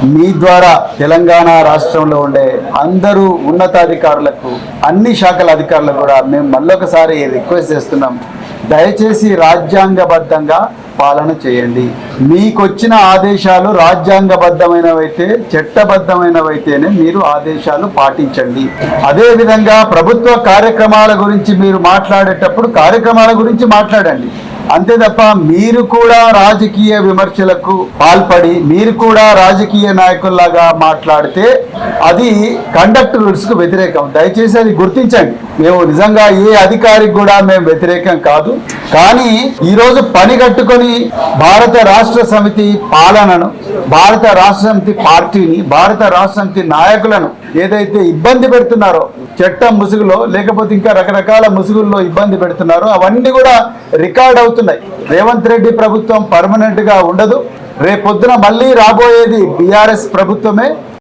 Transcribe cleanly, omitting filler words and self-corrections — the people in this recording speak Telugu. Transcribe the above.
మీ ద్వారా తెలంగాణ రాష్ట్రంలో ఉండే అందరూ ఉన్నతాధికారులకు అన్ని శాఖల అధికారులకు కూడా మేము మళ్ళొకసారి రిక్వెస్ట్ చేస్తున్నాం, దయచేసి రాజ్యాంగబద్ధంగా పాలన చేయండి. మీకొచ్చిన ఆదేశాలు రాజ్యాంగబద్ధమైనవైతే చట్టబద్ధమైనవైతేనే మీరు ఆదేశాలు పాటించండి. అదేవిధంగా ప్రభుత్వ కార్యక్రమాల గురించి మీరు మాట్లాడేటప్పుడు కార్యక్రమాల గురించి మాట్లాడండి. అంతే తప్ప మీరు కూడా రాజకీయ విమర్శలకు పాల్పడి మీరు కూడా రాజకీయ నాయకుల్లాగా మాట్లాడితే అది కండక్ట్ రూల్స్ కు వ్యతిరేకం. దయచేసి అది గుర్తించండి. మేము నిజంగా ఏ అధికారికి కూడా మేము వ్యతిరేకం కాదు. కానీ ఈరోజు పని కట్టుకొని భారత రాష్ట్ర సమితి పాలనను, భారత రాష్ట్ర సమితి పార్టీని, భారత రాష్ట్ర సమితి నాయకులను ఏదైతే ఇబ్బంది పెడుతున్నారో, చట్టం ముసుగులో లేకపోతే ఇంకా రకరకాల ముసుగుల్లో ఇబ్బంది పెడుతున్నారో అవన్నీ కూడా రికార్డ్ అవుతున్నాయి. రేవంత్ రెడ్డి ప్రభుత్వం పర్మనెంట్ గా ఉండదు. రేపొద్దున మళ్ళీ రాబోయేది బీఆర్ఎస్ ప్రభుత్వమే.